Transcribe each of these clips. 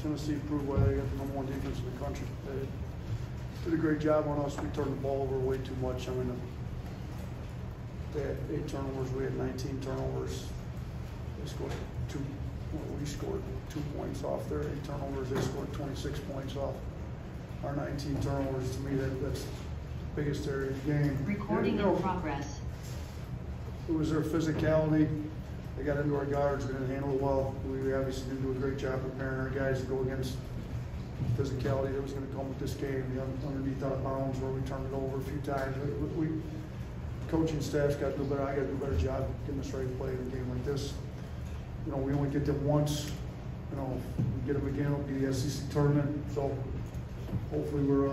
Tennessee proved why they got the #1 defense in the country. They did a great job on us. We turned the ball over way too much. I mean, they had 8 turnovers. We had 19 turnovers. They scored we scored 2 points off their 8 turnovers. They scored 26 points off our 19 turnovers. To me, that's the biggest area of the game. Recording in progress. It was their physicality. They got into our guards. We didn't handle it well. We obviously didn't do a great job preparing our guys to go against physicality that was going to come with this game. Underneath our bounds where we turned it over a few times. We coaching staff's got to do better. I got to do a better job getting us ready to play in a game like this. You know, we only get them once. You know, we get them again, it'll be the SEC tournament. So hopefully we're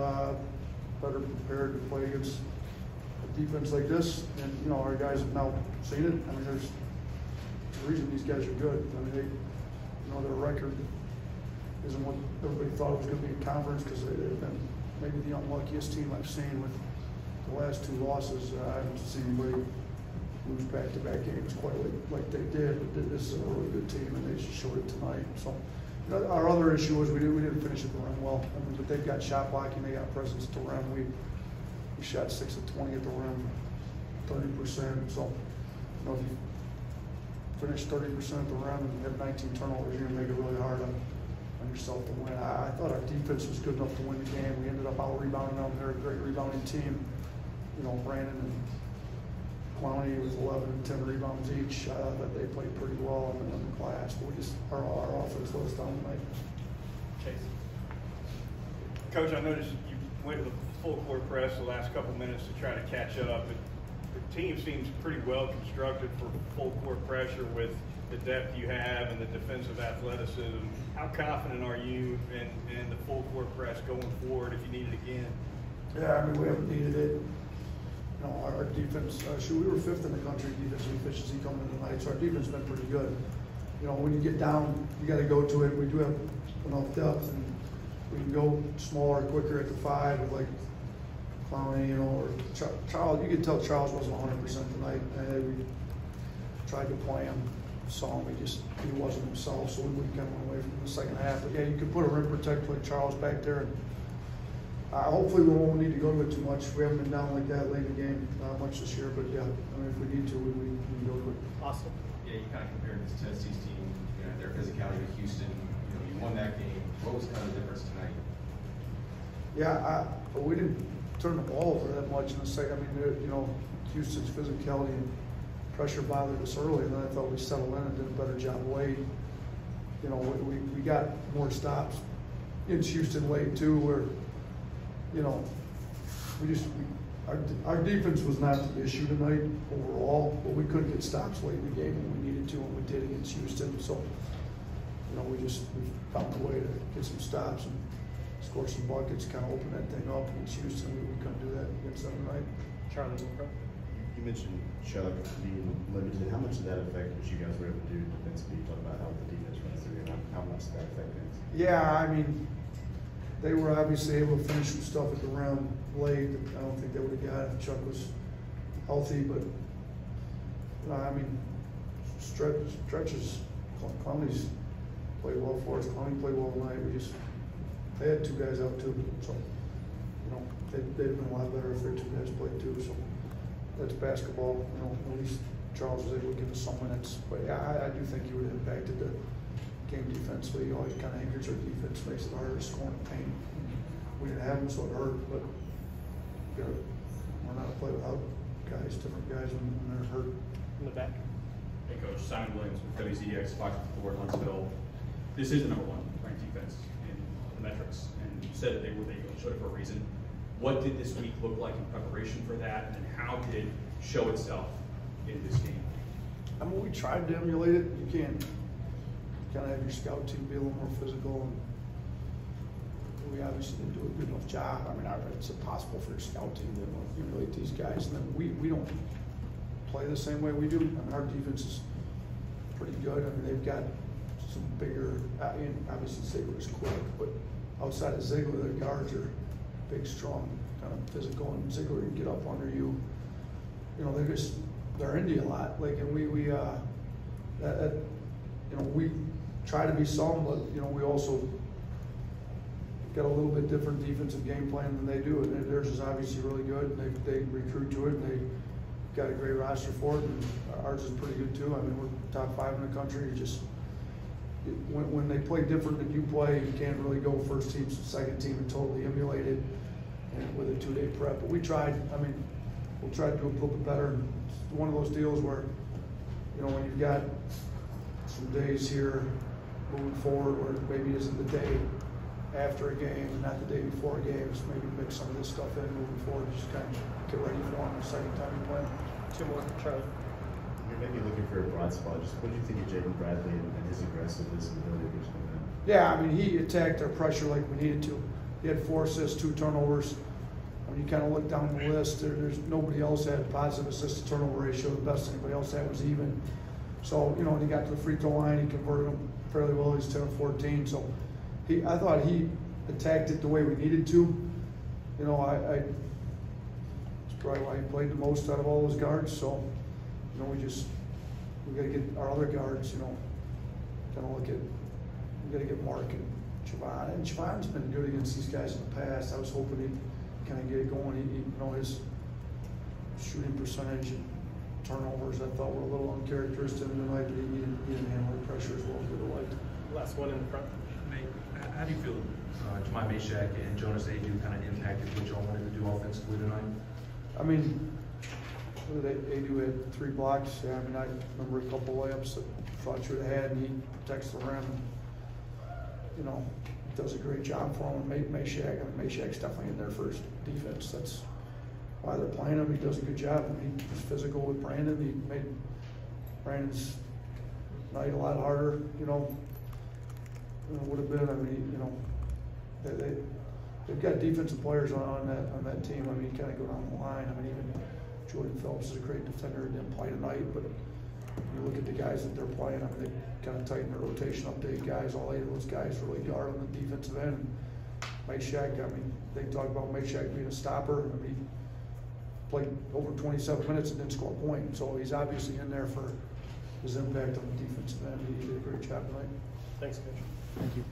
better prepared to play against a defense like this. And you know, our guys have now seen it. I mean, there's a reason these guys are good. I mean, you know, their record isn't what everybody thought it was going to be in conference because they've been maybe the unluckiest team I've seen with the last 2 losses. I haven't seen anybody lose back-to-back games quite like they did. But this is a really good team, and they just showed it tonight. So, you know, our other issue was we didn't finish at the rim well. I mean, but they've got shot blocking, they got presence at the rim. We shot 6 of 20 at the rim, 30%. So, you know, if you finish 30% at the rim and you have 19 turnovers, you're gonna make it really hard on yourself to win. I thought our defense was good enough to win the game. We ended up out-rebounding them. They're a great rebounding team. You know, Brandon and Clowney was 11 and 10 rebounds each. That they played pretty well in the class. But we just our offense let us down tonight. Chase. Coach, I noticed you went to the full court press the last couple minutes to try to catch up. The team seems pretty well constructed for full court pressure with the depth you have and the defensive athleticism. How confident are you in the full court press going forward if you need it again? Yeah, I mean, we haven't needed it. You know, our defense, we were 5th in the country defensive efficiency coming into tonight, so our defense has been pretty good. You know, when you get down, you got to go to it. We do have enough depth, and we can go smaller, quicker at the 5 with like Clowney, you know, or Charles. You could tell Charles wasn't 100% tonight. We tried to play him, saw him, he wasn't himself, so we kind of went away from the second half. But yeah, you could put a rim protector like Charles back there, and hopefully we won't need to go to it too much. We haven't been down like that late in the game much this year, but yeah, I mean, if we need to, we can go to it. Awesome. Yeah, you kind of compared this Tennessee's team, you know, their physicality with Houston. You know, you won that game. What was kind of the difference tonight? Yeah, we didn't turn the ball over that much in the second. I mean, you know, Houston's physicality and pressure bothered us early, and then I thought we settled in and did a better job late. You know, we got more stops in Houston late too, where, you know, our defense was not the issue tonight overall, but we couldn't get stops late in the game when we needed to, and we did against Houston. So, you know, we found a way to get some stops and score some buckets, kind of open that thing up against Houston. We couldn't do that against them tonight. Charlie Wilbro. You mentioned Chuck being limited. How much did that affect what you guys were able to do defensively? You talked about how the defense runs through and how much did that affect things? Yeah, I mean, they were obviously able to finish some stuff at the rim late. I don't think they would have got it if Chuck was healthy, but I mean, stretches. Clowney's played well for us. Clowney played well tonight. They had 2 guys out too, so you know they'd been a lot better if their 2 guys played too. So that's basketball. You know, at least Charles was able to give us some minutes. But yeah, I do think he would have impacted the game defensively. He always kind of anchors our defense, makes it harder to score in the paint. We didn't have him, so it hurt. But you know, we're not a play without guys, different guys when they're hurt. In the back. Hey, Coach. Simon Williams with WZDX, Fox 4 Huntsville. This is the #1 ranked defense in the metrics, and you said that they showed it for a reason. What did this week look like in preparation for that, and how did it show itself in this game? I mean, we tried to emulate it. You can't kind of have your scout team be a little more physical, and we obviously didn't do a good enough job. I mean, it's impossible for your scout team to emulate these guys, and then we don't play the same way we do. I mean, our defense is pretty good. I mean, they've got some bigger, obviously Ziegler's quick, but outside of Ziegler, their guards are big, strong, kind of physical, and Ziegler can get up under you. You know, they're into you a lot. Like, and we you know, we try to be some, but you know, we also got a little bit different defensive game plan than they do, and theirs is obviously really good, and they recruit to it, and they got a great roster for it, and ours is pretty good too. I mean, we're top 5 in the country. You just, when they play different than you play, you can't really go first team, second team, and totally emulate it and with a 2-day prep. But we tried. I mean, we'll try to do a little bit better. And it's one of those deals where, you know, when you've got some days here moving forward where maybe isn't the day after a game and not the day before a game, so maybe mix some of this stuff in moving forward, just kind of get ready for them the second time you play. 2 more, Charlie. You're maybe looking for a broad spot. Just what do you think of Jaden Bradley and his aggressiveness and ability to come in? Yeah, I mean, he attacked our pressure like we needed to. He had 4 assists, 2 turnovers. When you kind of look down the list, there's nobody else had positive assist to turnover ratio. The best anybody else had was even. So, you know, when he got to the free throw line, he converted them fairly well. He's 10 of 14. So I thought he attacked it the way we needed to. You know, it's probably why he played the most out of all those guards. So, you know, we got to get our other guards, you know, kind of look at, we got to get Mark and Javon. And Javon's been good against these guys in the past. I was hoping he'd kind of get it going. You know, his shooting percentage and turnovers I thought were a little uncharacteristic tonight. He didn't handle the pressure as well as we would like. Last one in the front. How do you feel Jemai Mashak and Jonas Adu kind of impacted what y'all wanted to do offensively tonight? I mean, Adu had 3 blocks. Yeah, I mean, I remember a couple layups that I thought you would have had, and he protects the rim. You know, does a great job for him. Mashak, I mean, Mashak's definitely in there for his defense. That's why they're playing him. He does a good job. I mean, he's physical with Brandon. He made Brandon's night a lot harder, you know, than it would have been. I mean, you know, they've got defensive players on that team. I mean, you kind of go down the line. I mean, even Jordan Phillips is a great defender. Didn't play tonight, but you look at the guys that they're playing. I mean, they kind of tighten their rotation up to 8 guys. All 8 of those guys really guard on the defensive end. Mashak, I mean, they talk about Mashak being a stopper. I mean, he played over 27 minutes and didn't score a point. So he's obviously in there for his impact on the defensive end. He did a great job tonight. Thanks, Coach. Thank you.